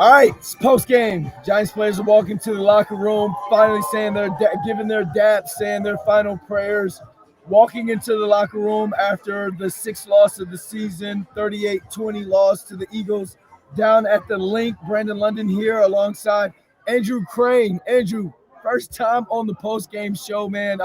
All right, it's post game. Giants players are walking to the locker room, finally saying giving their daps, saying their final prayers, walking into the locker room after the sixth loss of the season, 38-20 loss to the Eagles. Down at the link, Brandon London here alongside Andrew Crane. Andrew, first time on the post game show, man.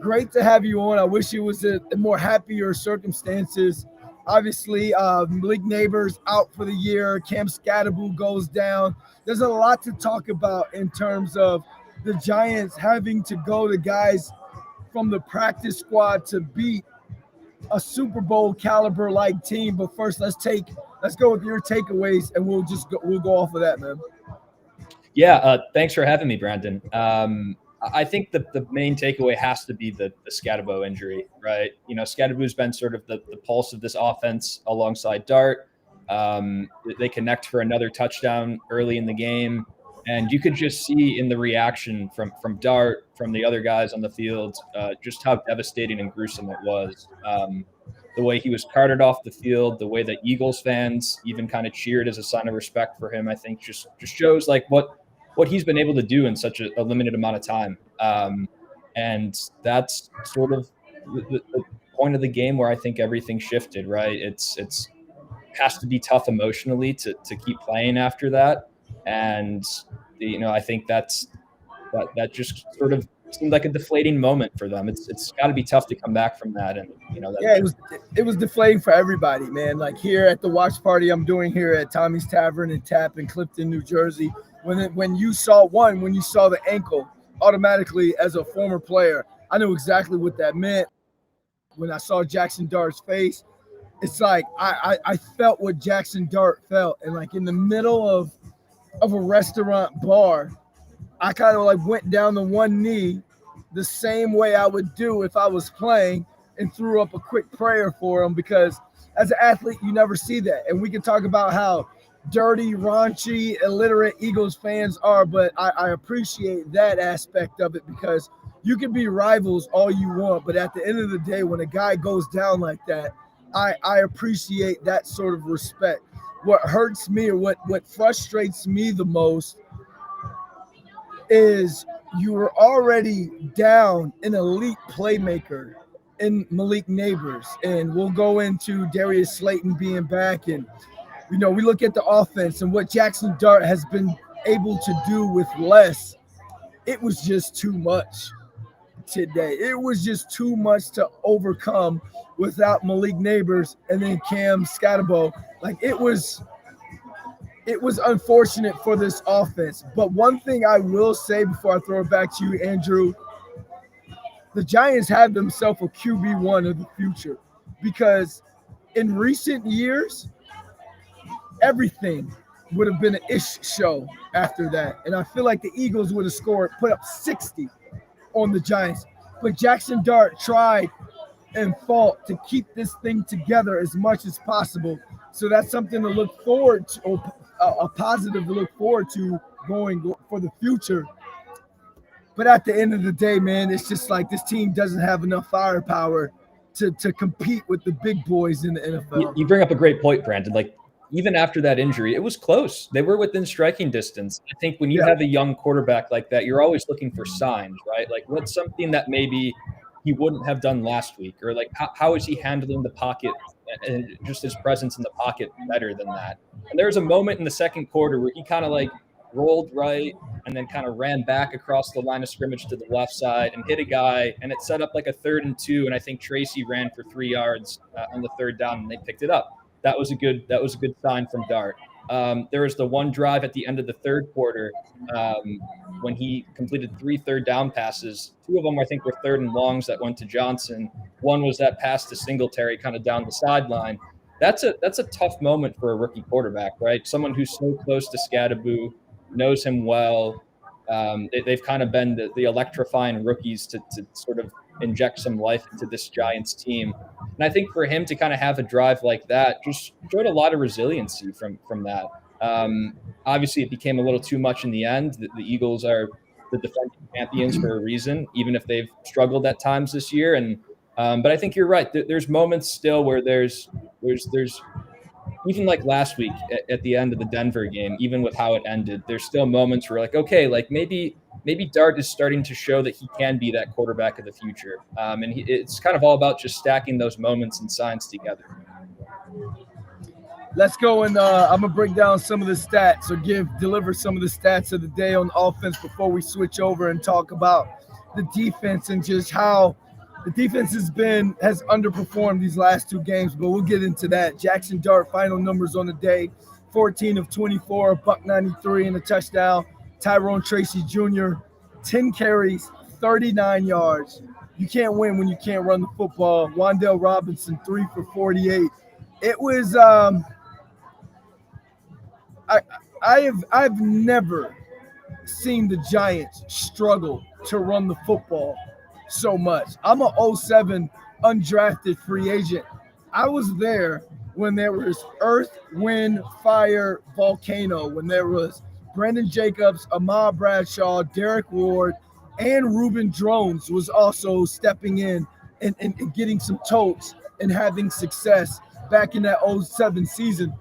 Great to have you on. I wish it was a more happier circumstances. Obviously, Malik Neighbors out for the year. Cam Scatteraboo goes down. There's a lot to talk about in terms of the Giants having to go to guys from the practice squad to beat a Super Bowl caliber like team. But first, let's go with your takeaways, and we'll go off of that, man. Yeah, thanks for having me, Brandon. I think the main takeaway has to be the Scatteraboo injury, right? You know, Scatteraboo's been sort of the pulse of this offense alongside Dart. They connect for another touchdown early in the game, and you could just see in the reaction from Dart, from the other guys on the field, just how devastating and gruesome it was. The way he was carted off the field, the way that Eagles fans even kind of cheered as a sign of respect for him, I think just shows like what he's been able to do in such a limited amount of time. And that's sort of the point of the game where I think everything shifted, right? It's has to be tough emotionally to keep playing after that. And, I think that just sort of seemed like a deflating moment for them. It's got to be tough to come back from that. And, it was deflating for everybody, man. Like here at the watch party I'm doing here at Tommy's Tavern and Tap in Clifton, New Jersey, when you saw the ankle, automatically as a former player, I knew exactly what that meant. When I saw Jaxson Dart's face, it's like I felt what Jaxson Dart felt. And like in the middle of a restaurant bar, I kind of like went down to one knee the same way I would do if I was playing and threw up a quick prayer for him, because as an athlete, you never see that. And we can talk about how dirty, raunchy, illiterate Eagles fans are, but I appreciate that aspect of it, because you can be rivals all you want, but at the end of the day, when a guy goes down like that, I appreciate that sort of respect. What hurts me, or what frustrates me the most, is you were already down an elite playmaker in Malik Neighbors, and we'll go into Darius Slayton being back, and we look at the offense and what Jaxson Dart has been able to do with less. It was just too much today. It was just too much to overcome without Malik Neighbors and then Cam Scatteraboo. Like it was unfortunate for this offense. But one thing I will say before I throw it back to you, Andrew, the Giants have themselves a QB1 of the future, because in recent years, everything would have been an ish show after that. And I feel like the Eagles would have put up 60 on the Giants. But Jaxson Dart tried and fought to keep this thing together as much as possible. So that's something to look forward to, or a positive to look forward to going for the future. But at the end of the day, man, it's just like this team doesn't have enough firepower to compete with the big boys in the NFL. You bring up a great point, Brandon. Like, even after that injury, it was close. They were within striking distance. I think when you have a young quarterback like that, you're always looking for signs, right? Like, what's something that maybe he wouldn't have done last week? Or, like, how is he handling the pocket and just his presence in the pocket better than that? And there was a moment in the second quarter where he kind of, like, rolled right and then kind of ran back across the line of scrimmage to the left side and hit a guy, and it set up like a 3rd and 2, and I think Tracy ran for 3 yards on the 3rd down, and they picked it up. That was a good sign from Dart. There was the one drive at the end of the 3rd quarter when he completed 3 third down passes. 2 of them, I think, were 3rd and longs that went to Johnson. One was that pass to Singletary kind of down the sideline. That's a tough moment for a rookie quarterback, right? Someone who's so close to Scatteraboo, knows him well. They've kind of been the electrifying rookies to sort of inject some life into this Giants team. And I think for him to kind of have a drive like that just showed a lot of resiliency from that. Obviously, it became a little too much in the end. The Eagles are the defending champions for a reason, even if they've struggled at times this year. And but I think you're right. There's moments still where there's even like last week at the end of the Denver game, even with how it ended, there's still moments where like, okay, like maybe Dart is starting to show that he can be that quarterback of the future. And it's kind of all about just stacking those moments and signs together. Let's go and I'm gonna break down some of the stats or deliver some of the stats of the day on offense before we switch over and talk about the defense and just how the defense has underperformed these last two games, but we'll get into that. Jaxson Dart final numbers on the day: 14 of 24, $193 and a touchdown. Tyrone Tracy Jr., 10 carries, 39 yards. You can't win when you can't run the football. Wan'Dale Robinson, 3 for 48. It was I've never seen the Giants struggle to run the football so much. I'm a 07 undrafted free agent. I was there when there was Earth, Wind, Fire, Volcano, when there was Brandon Jacobs, Ahmad Bradshaw, Derek Ward, and Ruben Drones was also stepping in and getting some totes and having success back in that 07 season.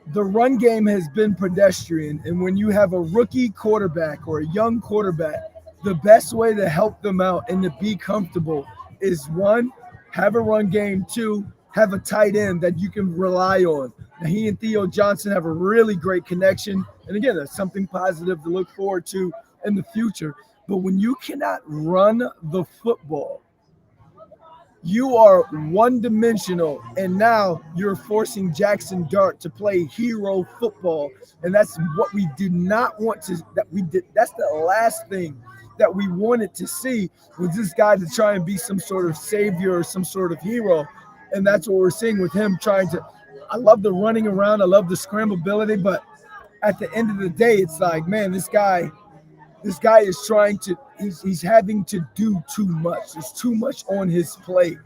The run game has been pedestrian, and when you have a rookie quarterback or a young quarterback, the best way to help them out and to be comfortable is, one, have a run game, two, have a tight end that you can rely on. Now, he and Theo Johnson have a really great connection, and again, that's something positive to look forward to in the future. But when you cannot run the football, you are one-dimensional, and now you're forcing Jaxson Dart to play hero football, and that's what we did not want to. That's the last thing that we wanted to see, was this guy to try and be some sort of savior or some sort of hero, and that's what we're seeing with him trying to. I love the running around, I love the scramblability, but at the end of the day, it's like, man, this guy is trying to, he's having to do too much. There's too much on his plate.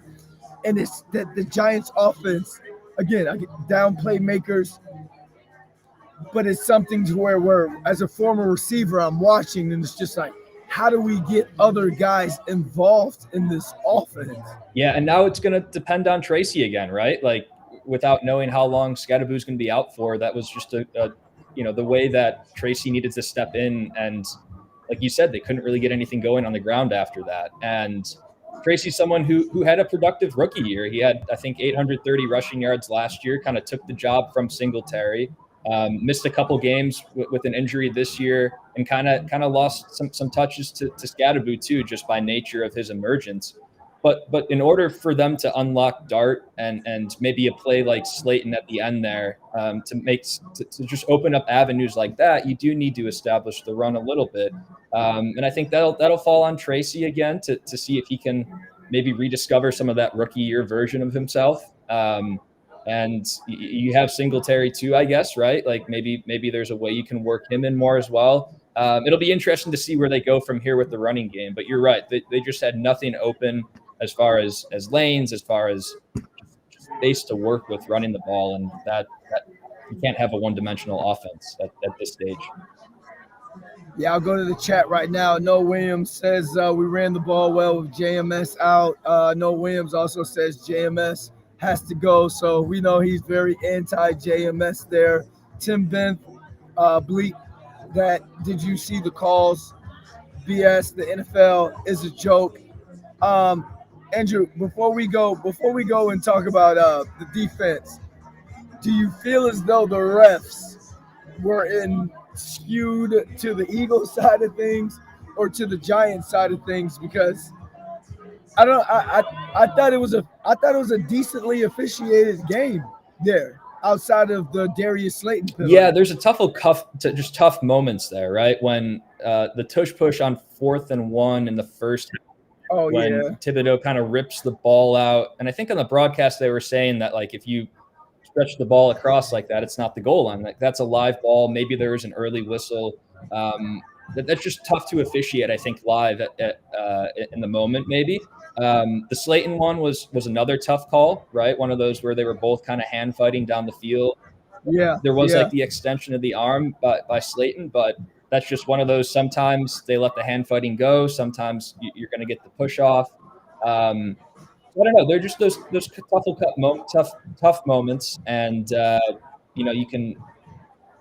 And it's that the Giants offense, again, I get down playmakers, but it's something to where as a former receiver, I'm watching and it's just like, how do we get other guys involved in this offense? Yeah, and now it's going to depend on Tracy again, right? Like, without knowing how long Scadaboo's going to be out for, that was just the way that Tracy needed to step in. And like you said, they couldn't really get anything going on the ground after that. And Tracy's someone who had a productive rookie year. He had, I think, 830 rushing yards last year, kind of took the job from Singletary. Missed a couple games with an injury this year, and kind of lost some touches to Scadaboo too, just by nature of his emergence. But in order for them to unlock Dart and maybe a play like Slayton at the end there, to just open up avenues like that, you do need to establish the run a little bit. And I think that'll fall on Tracy again to see if he can maybe rediscover some of that rookie year version of himself. And you have Singletary too, I guess, right? Like maybe there's a way you can work him in more as well. It'll be interesting to see where they go from here with the running game. But you're right, they just had nothing open as far as lanes, as far as just space to work with running the ball, and that you can't have a one-dimensional offense at this stage. Yeah, I'll go to the chat right now. Noah Williams says we ran the ball well with JMS out. Noah Williams also says JMS has to go, so we know he's very anti-JMS there. Tim Benth, Bleak, did you see the calls? BS, the NFL is a joke. Andrew, before we go and talk about the defense, do you feel as though the refs were skewed to the Eagles side of things or to the Giants side of things? Because I thought it was a decently officiated game there, outside of the Darius Slayton penalty. Yeah, there's a tough moments there, right? When the tush push on 4th and 1 in the first. When Thibodeau kind of rips the ball out. And I think on the broadcast they were saying that, like, if you stretch the ball across like that, it's not the goal line. Like, that's a live ball. Maybe there was an early whistle. That's just tough to officiate, I think, live in the moment maybe. The Slayton one was another tough call, right? One of those where they were both kind of hand fighting down the field. Yeah. There was like the extension of the arm by Slayton, but that's just one of those. Sometimes they let the hand fighting go. Sometimes you're going to get the push off. I don't know. They're just those tough moments, and you can,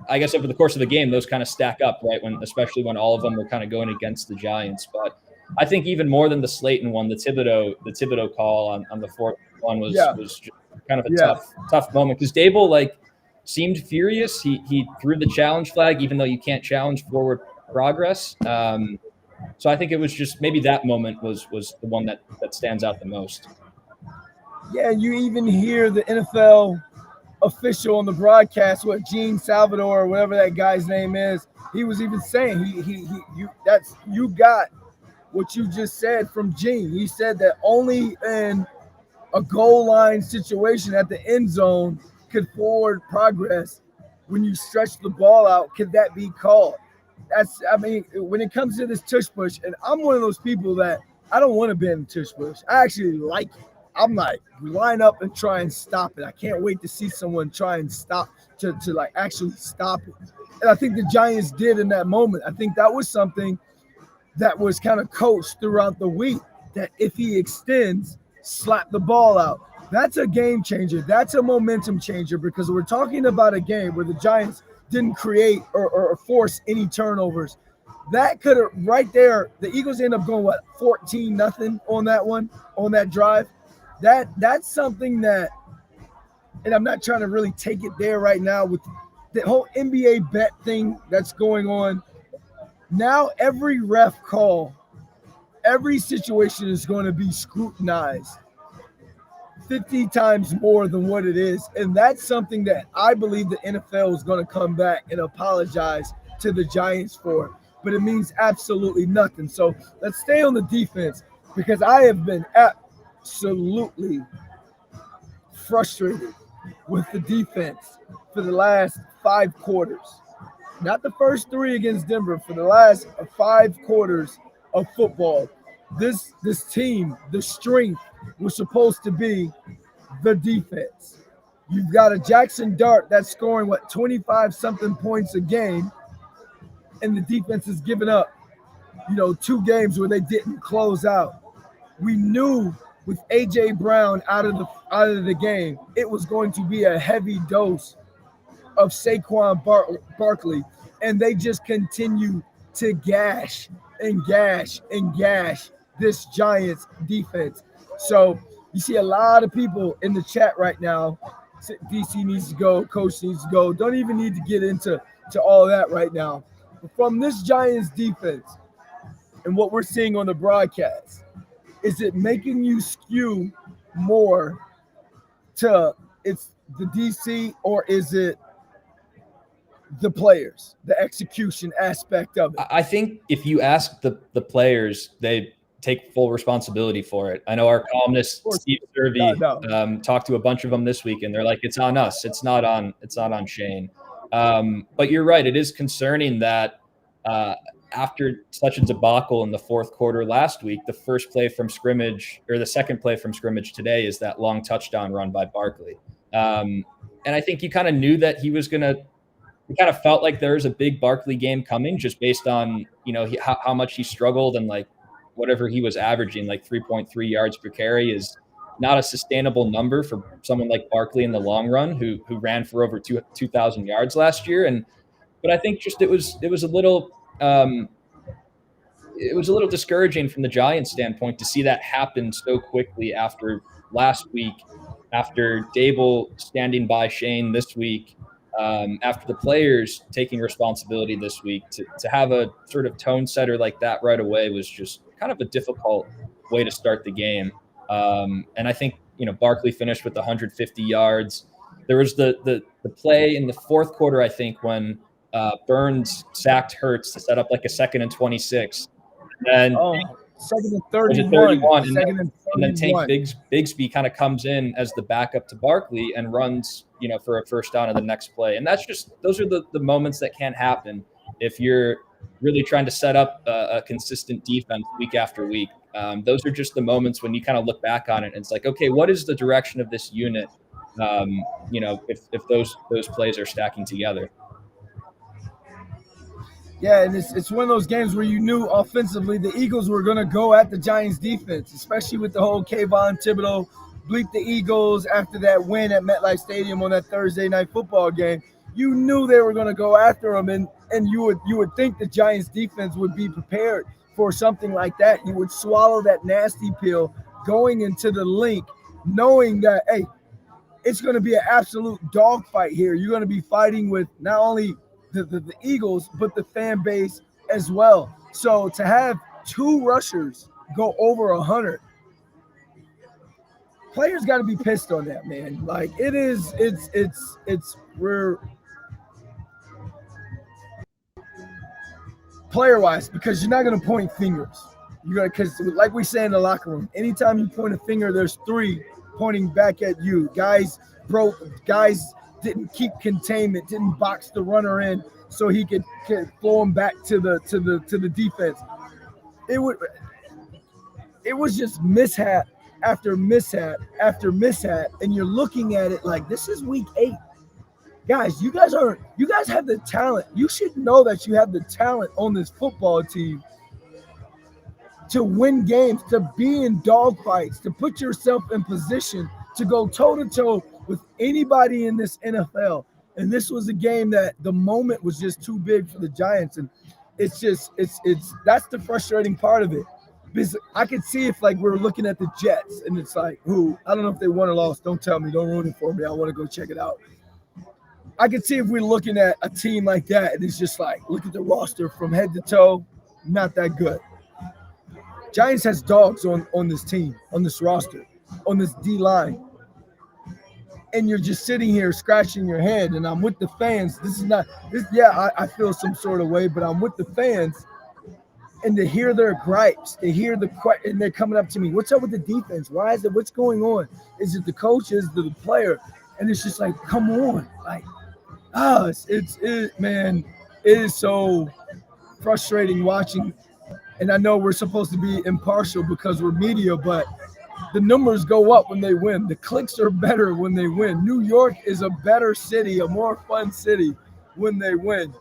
I guess, over the course of the game, those kind of stack up, right? Especially when all of them were kind of going against the Giants. But I think even more than the Slayton one, the Thibodeau call on the fourth one was just kind of a tough moment, because Dable seemed furious. He threw the challenge flag, even though you can't challenge forward progress. So I think it was just maybe that moment was the one that stands out the most. Yeah, you even hear the NFL official on the broadcast, what Gene Salvador or whatever that guy's name is, he was even saying you got what you just said from Gene. He said that only in a goal line situation at the end zone could forward progress, when you stretch the ball out, could that be called? When it comes to this tush push, and I'm one of those people that I don't want to be in the tush push. I actually like it. I'm like, line up and try and stop it. I can't wait to see someone try and stop to actually stop it. And I think the Giants did in that moment. I think that was something that was kind of coached throughout the week, that if he extends, slap the ball out. That's a game changer. That's a momentum changer, because we're talking about a game where the Giants didn't create or force any turnovers. That could have, right there, the Eagles end up going, 14-0 on that one, on that drive. That's something that, and I'm not trying to really take it there right now with the whole NBA bet thing that's going on. Now every ref call, every situation is going to be scrutinized 50 times more than what it is. And that's something that I believe the NFL is going to come back and apologize to the Giants for. But it means absolutely nothing. So let's stay on the defense, because I have been absolutely frustrated with the defense for the last 5 quarters. Not the first 3 against Denver, for the last 5 quarters of football. This team, the strength was supposed to be the defense. You've got a Jaxson Dart that's scoring 25-something points a game, and the defense has given up 2 games where they didn't close out. We knew with AJ Brown out of the game, it was going to be a heavy dose of Saquon Barkley, and they just continue to gash and gash and gash this Giants defense. So you see a lot of people in the chat right now. DC needs to go, coach needs to go. Don't even need to get into all that right now. But from this Giants defense and what we're seeing on the broadcast, is it making you skew more to it's the DC, or is it the players, the execution aspect of it? I think if you ask the players, they take full responsibility for it. I know our columnist Steve Servey talked to a bunch of them this week, and they're like, "It's on us. It's not on Shane." But you're right. It is concerning that after such a debacle in the fourth quarter last week, the first play from scrimmage, or the second play from scrimmage today, is that long touchdown run by Barkley. And I think you kind of knew that he was going to. We kind of felt like there was a big Barkley game coming, just based on how much he struggled, and whatever he was averaging, 3.3 yards per carry is not a sustainable number for someone like Barkley in the long run, who ran for over 2,000 yards last year. But I think just it was a little discouraging from the Giants' standpoint to see that happen so quickly after last week, after Dable standing by Shane this week. After the players taking responsibility this week, to have a sort of tone setter like that right away was just kind of a difficult way to start the game. And I think, Barkley finished with 150 yards. There was the play in the fourth quarter, I think, when Burns sacked Hurts to set up a 2nd and 26. And second and 31. And then Tank Bigsby kind of comes in as the backup to Barkley and runs, for a first down in the next play. And those are the moments that can't happen if you're really trying to set up a consistent defense week after week. Those are just the moments when you kind of look back on it and it's like, okay, what is the direction of this unit? If those plays are stacking together. Yeah, and it's one of those games where you knew offensively the Eagles were going to go at the Giants defense, especially with the whole Kayvon Thibodeau bleep the Eagles after that win at MetLife Stadium on that Thursday night football game. You knew they were going to go after them, and you would think the Giants defense would be prepared for something like that. You would swallow that nasty pill going into the link, knowing that, hey, it's going to be an absolute dogfight here. You're going to be fighting with not only the Eagles, but the fan base as well. So to have two rushers go over 100, players got to be pissed on that, man. Like we're player wise, because you're not going to point fingers. You're going to, because like we say in the locker room, anytime you point a finger, there's three pointing back at you. Guys didn't keep containment, didn't box the runner in so he could throw him back to the defense. It was just mishap after mishap after mishap, and you're looking at it like this is week 8. Guys, you guys have the talent. You should know that you have the talent on this football team to win games, to be in dogfights, to put yourself in position to go toe-to-toe with anybody in this NFL. And this was a game that the moment was just too big for the Giants. And it's that's the frustrating part of it. Because I could see if like we're looking at the Jets and it's like, I don't know if they won or lost. Don't tell me. Don't ruin it for me. I want to go check it out. I could see if we're looking at a team like that and it's just like, look at the roster from head to toe, not that good. Giants has dogs on this team, on this roster, on this D-line. And you're just sitting here scratching your head, and I'm with the fans. I feel some sort of way, but I'm with the fans. And to hear their gripes, to hear and they're coming up to me, what's up with the defense? Why is it, what's going on? Is it the coach? Is it the player? And it's just like, come on. Like, man, it is so frustrating watching. And I know we're supposed to be impartial because we're media, but the numbers go up when they win. The clicks are better when they win. New York is a better city, a more fun city when they win.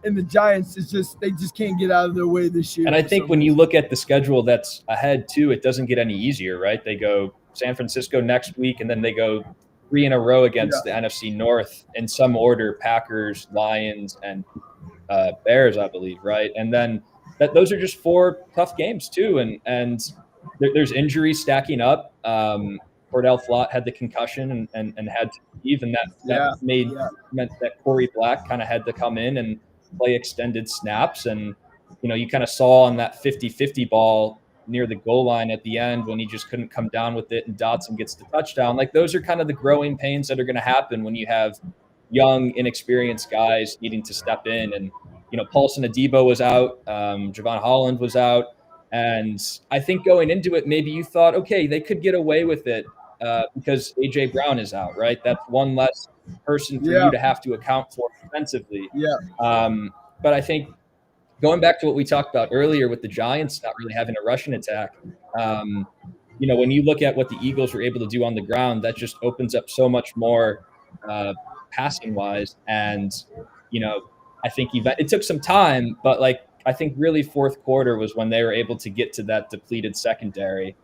And the Giants they just can't get out of their way this year. And I think when you look at the schedule that's ahead too, it doesn't get any easier, right? They go San Francisco next week, and then they go 3 in a row against the NFC North in some order: Packers, Lions, and Bears, I believe, right? And then those are just 4 tough games too, and there's injuries stacking up. Cordell Flott had the concussion and had to leave, and that meant that Corey Black kind of had to come in and play extended snaps. And you kind of saw on that 50-50 ball near the goal line at the end when he just couldn't come down with it, and Dotson gets the touchdown. Like, those are kind of the growing pains that are going to happen when you have young, inexperienced guys needing to step in. And Paulson Adebo was out, Javon Holland was out. And I think going into it, maybe you thought, okay, they could get away with it because A.J. Brown is out, right? That's one less person for you to have to account for defensively. But I think going back to what we talked about earlier with the Giants not really having a rushing attack, when you look at what the Eagles were able to do on the ground, that just opens up so much more passing-wise. And, I think it took some time, but I think really fourth quarter was when they were able to get to that depleted secondary.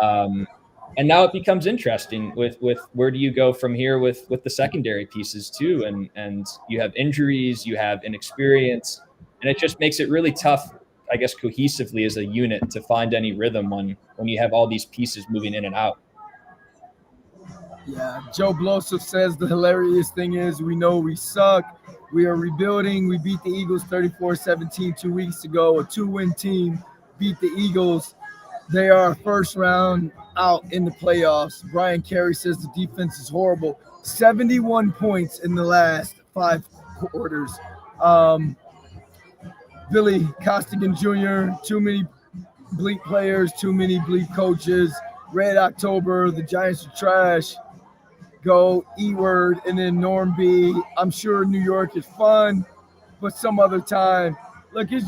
And now it becomes interesting with where do you go from here with the secondary pieces too. And you have injuries, you have inexperience, and it just makes it really tough, I guess, cohesively as a unit to find any rhythm when you have all these pieces moving in and out. Yeah, Joe Blossoff says the hilarious thing is we know we suck. We are rebuilding. We beat the Eagles 34-17 2 weeks ago. A 2-win team beat the Eagles. They are first round out in the playoffs. Brian Carey says the defense is horrible. 71 points in the last 5 quarters. Billy Costigan Jr., too many bleak players, too many bleak coaches. Red October, the Giants are trash. Go E-word, and then Norm B. I'm sure New York is fun, but some other time. Look, it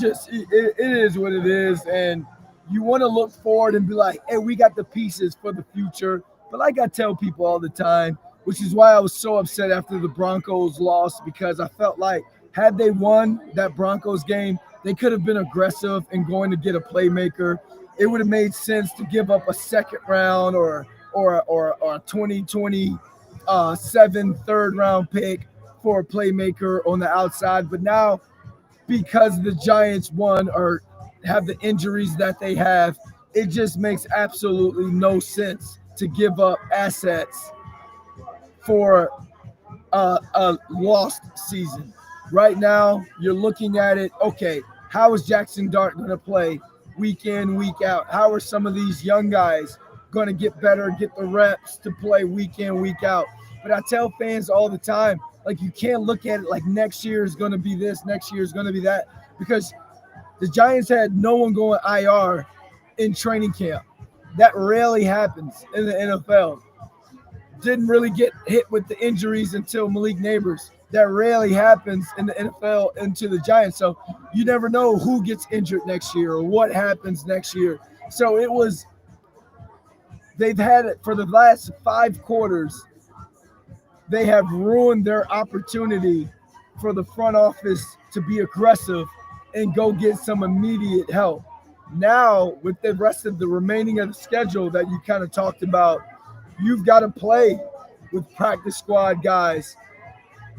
is what it is, and you want to look forward and be like, hey, we got the pieces for the future. But like I tell people all the time, which is why I was so upset after the Broncos lost, because I felt like Had they won that Broncos game, they could have been aggressive and going to get a playmaker. It would have made sense to give up a second round or a 2027 third round pick for a playmaker on the outside. But now, because the Giants won or have the injuries that they have, it just makes absolutely no sense to give up assets for a lost season. Right now, you're looking at it, okay, how is Jaxson Dart going to play week in, week out? How are some of these young guys going to get better, get the reps to play week in, week out? But I tell fans all the time, like, you can't look at it like next year is going to be this, next year is going to be that, because the Giants had no one going IR in training camp. That rarely happens in the NFL. Didn't really get hit with the injuries until Malik Neighbors. That rarely happens in the NFL into the Giants. So you never know who gets injured next year or what happens next year. So they've had it for the last 5 quarters. They have ruined their opportunity for the front office to be aggressive and go get some immediate help. Now, with the rest of the remaining of the schedule that you kind of talked about, you've got to play with practice squad guys.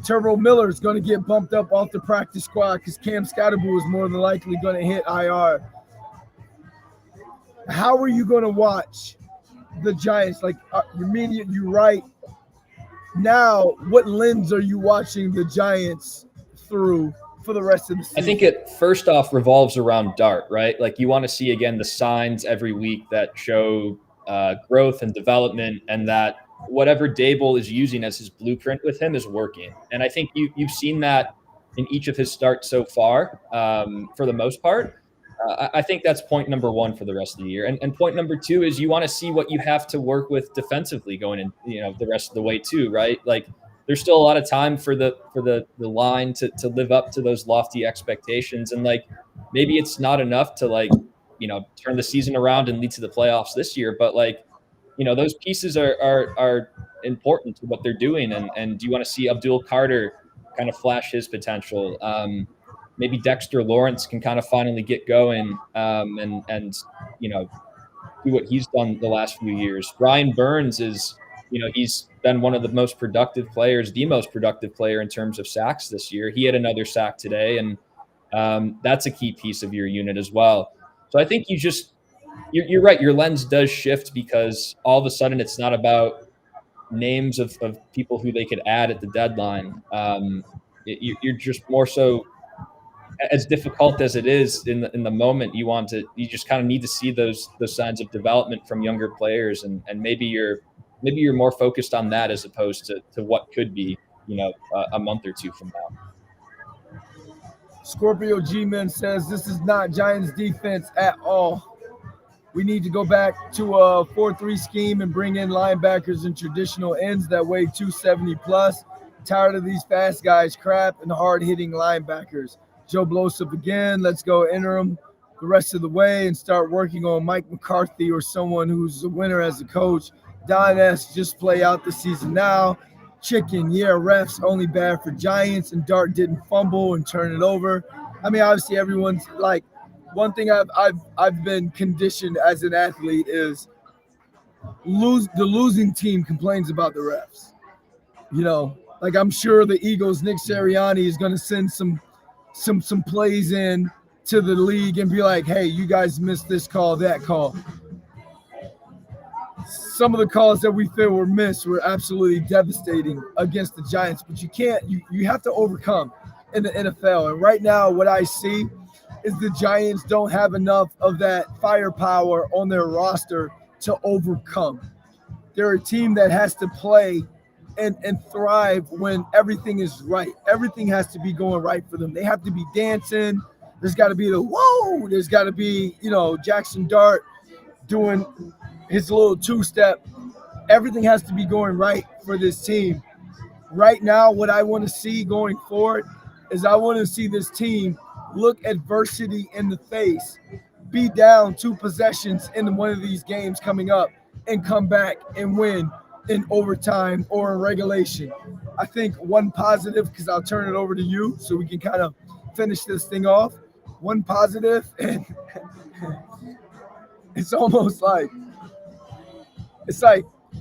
Turbo Miller is going to get bumped up off the practice squad because Cam Scatterbull is more than likely going to hit IR. How are you going to watch the Giants? Like, you're right. Now, what lens are you watching the Giants through for the rest of the season? I think it first off revolves around Dart, right? Like, you want to see, again, the signs every week that show growth and development, and that whatever Dable is using as his blueprint with him is working. And I think you've seen that in each of his starts so far, for the most part. I think that's point number 1 for the rest of the year. And point number 2 is you want to see what you have to work with defensively going in, the rest of the way too, right? Like, there's still a lot of time for the line to live up to those lofty expectations. And like, maybe it's not enough to turn the season around and lead to the playoffs this year, but those pieces are important to what they're doing. And you want to see Abdul Carter kind of flash his potential. Maybe Dexter Lawrence can kind of finally get going, and do what he's done the last few years. Brian Burns is, he's been one of the most productive players, the most productive player in terms of sacks this year. He had another sack today, and that's a key piece of your unit as well. So I think you're right. Your lens does shift because all of a sudden it's not about names of people who they could add at the deadline. You're just more so, as difficult as it is in the moment, you just kind of need to see those signs of development from younger players, and maybe you're more focused on that as opposed to what could be, a month or two from now. Scorpio G-Man says this is not Giants defense at all. We need to go back to a 4-3 scheme and bring in linebackers and traditional ends that weigh 270 plus. Tired of these fast guys crap and hard-hitting linebackers. Joe Blossoff again. Let's go interim the rest of the way and start working on Mike McCarthy or someone who's a winner as a coach. Don S. just play out the season now. Chicken, yeah, refs only bad for Giants, and Dart didn't fumble and turn it over. I mean, obviously everyone's like, one thing I've been conditioned as an athlete is the losing team complains about the refs. Like, I'm sure the Eagles, Nick Sirianni is going to send some plays in to the league and be like, hey, you guys missed this call, that call. Some of the calls that we feel were missed were absolutely devastating against the Giants, but you have to overcome in the NFL. And right now what I see is the Giants don't have enough of that firepower on their roster to overcome. They're a team that has to play and thrive when everything is right. Everything has to be going right for them. They have to be dancing. There's got to be the whoa. There's got to be, Jaxson Dart doing his little two-step. Everything has to be going right for this team. Right now, what I want to see going forward is I want to see this team look adversity in the face, be down 2 possessions in one of these games coming up, and come back and win in overtime or in regulation. I think one positive, because I'll turn it over to you so we can kind of finish this thing off. One positive, and it's almost like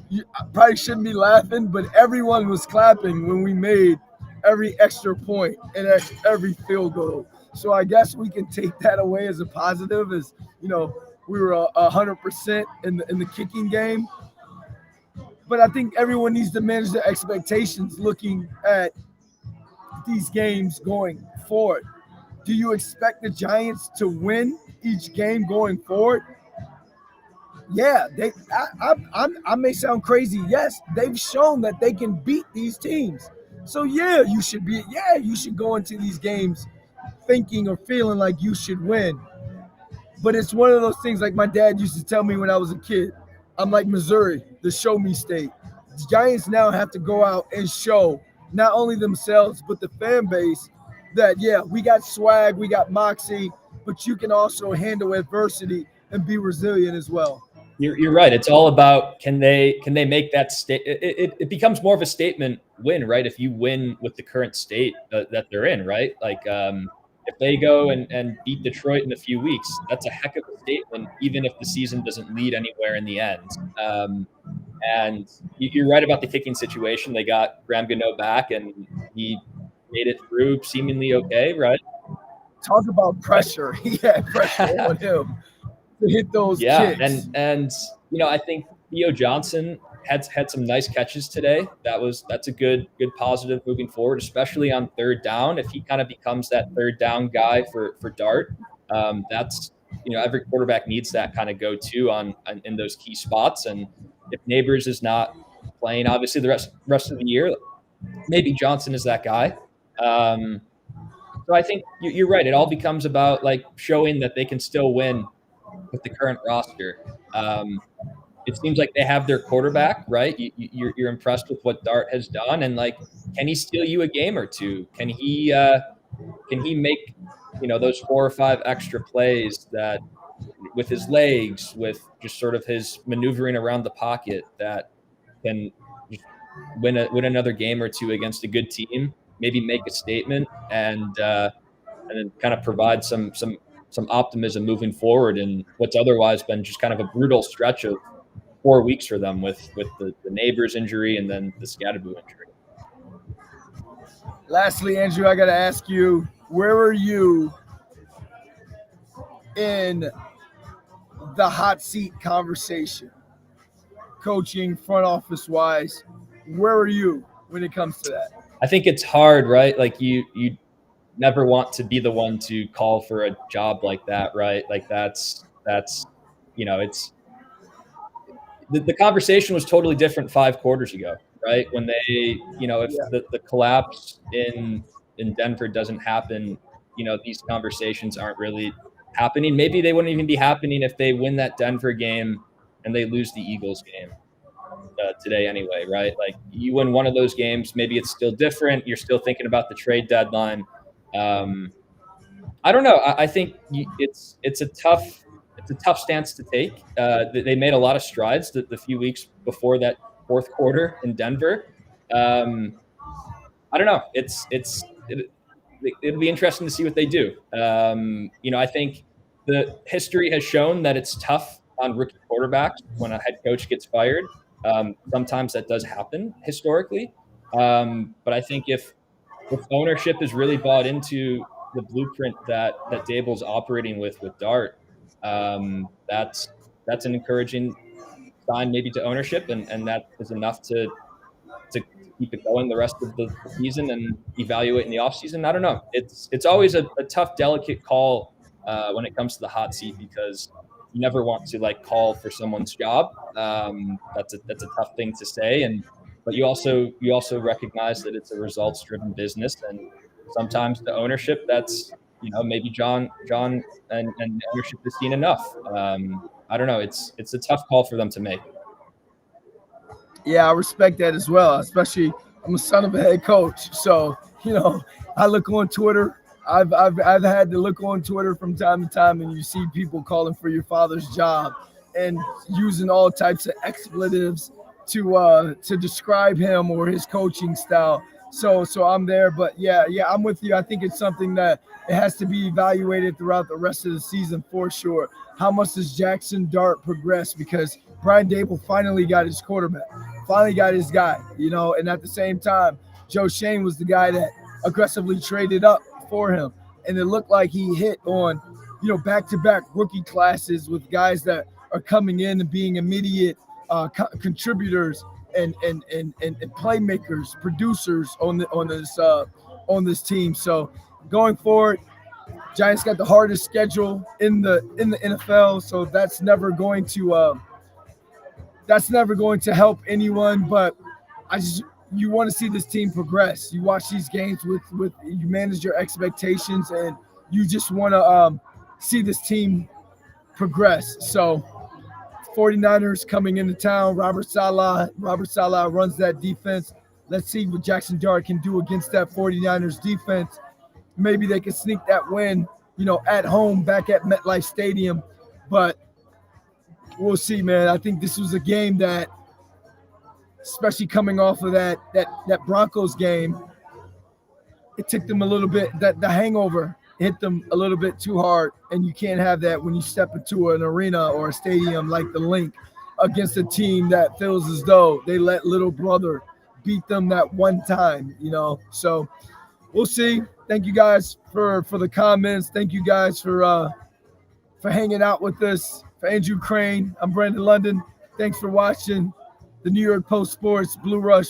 you I probably shouldn't be laughing, but everyone was clapping when we made every extra point and every field goal. So I guess we can take that away as a positive, as we were 100% in the kicking game. But I think everyone needs to manage their expectations looking at these games going forward. Do you expect the Giants to win each game going forward? Yeah, I may sound crazy. Yes, they've shown that they can beat these teams. So yeah, you should go into these games thinking or feeling like you should win. But it's one of those things, like my dad used to tell me when I was a kid. I'm like Missouri, the show me state. The Giants now have to go out and show not only themselves but the fan base that yeah, we got swag, we got moxie, but you can also handle adversity and be resilient as well. You're right. It's all about can they make that state. It becomes more of a statement win, right? If you win with the current state that they're in, right? Like if they go and beat Detroit in a few weeks, that's a heck of a statement, even if the season doesn't lead anywhere in the end. And you're right about the kicking situation. They got Graham Gano back, and he made it through seemingly okay, right? Talk about pressure. He had pressure on him to hit those kicks. And I think Theo Johnson had some nice catches today. That's a good positive moving forward, especially on third down. If he kind of becomes that third down guy for Dart, that's every quarterback needs that kind of go-to on in those key spots. And if Neighbors is not playing, obviously the rest of the year, maybe Johnson is that guy. So I think you're right. It all becomes about like showing that they can still win with the current roster. It seems like they have their quarterback, right? You're impressed with what Dart has done, and like, can he steal you a game or two? Can he make those 4 or 5 extra plays that with his legs, with just sort of his maneuvering around the pocket that can just win another game or two against a good team, maybe make a statement, and then kind of provide some optimism moving forward in what's otherwise been just kind of a brutal stretch of 4 weeks for them with the Neighbors injury and then the Scadaboo injury. Lastly, Andrew, I got to ask you, where were you in the hot seat conversation, coaching, front office wise? Where are you when it comes to that? I think it's hard, right? Like you never want to be the one to call for a job like that, right? Like that's it's the conversation was totally different 5 quarters ago, right? When they, if the collapse in Denver doesn't happen, these conversations aren't really happening. Maybe they wouldn't even be happening if they win that Denver game and they lose the Eagles game today anyway, right? Like you win one of those games, maybe it's still different. You're still thinking about the trade deadline. I don't know. I think it's a tough stance to take. They made a lot of strides the few weeks before that fourth quarter in Denver. I don't know. It'll be interesting to see what they do. I think the history has shown that it's tough on rookie quarterbacks when a head coach gets fired. Sometimes that does happen historically. But I think if ownership is really bought into the blueprint that Dable's operating with Dart, that's an encouraging sign maybe to ownership, and that is enough to keep it going the rest of the season and evaluate in the offseason. I don't know. It's always a tough, delicate call when it comes to the hot seat, because you never want to like call for someone's job. That's a tough thing to say, but you also recognize that it's a results driven business, and sometimes the ownership that's maybe John and ownership has seen enough. I don't know. It's a tough call for them to make. Yeah, I respect that as well. Especially, I'm a son of a head coach, so I look on Twitter. I've had to look on Twitter from time to time, and you see people calling for your father's job and using all types of expletives to describe him or his coaching style. So I'm there, but yeah, I'm with you. I think it's something that it has to be evaluated throughout the rest of the season for sure. How much does Jaxson Dart progress? Because Brian Dable finally got his quarterback, finally got his guy, and at the same time, Joe Shane was the guy that aggressively traded up for him. And it looked like he hit on, back-to-back rookie classes with guys that are coming in and being immediate contributors and playmakers, producers on this team. So going forward, Giants got the hardest schedule in the NFL, so that's never going to help anyone. But you want to see this team progress. You watch these games with you manage your expectations, and you just want to see this team progress. So 49ers coming into town. Robert Saleh runs that defense. Let's see what Jaxson Dart can do against that 49ers defense. Maybe they can sneak that win, at home back at MetLife Stadium. But we'll see, man. I think this was a game that, especially coming off of that Broncos game, it took them a little bit, that the hangover hit them a little bit too hard, and you can't have that when you step into an arena or a stadium like the Link against a team that feels as though they let little brother beat them that one time, So we'll see. Thank you guys for the comments. Thank you guys for hanging out with us. For Andrew Crane, I'm Brandon London. Thanks for watching the New York Post Sports Blue Rush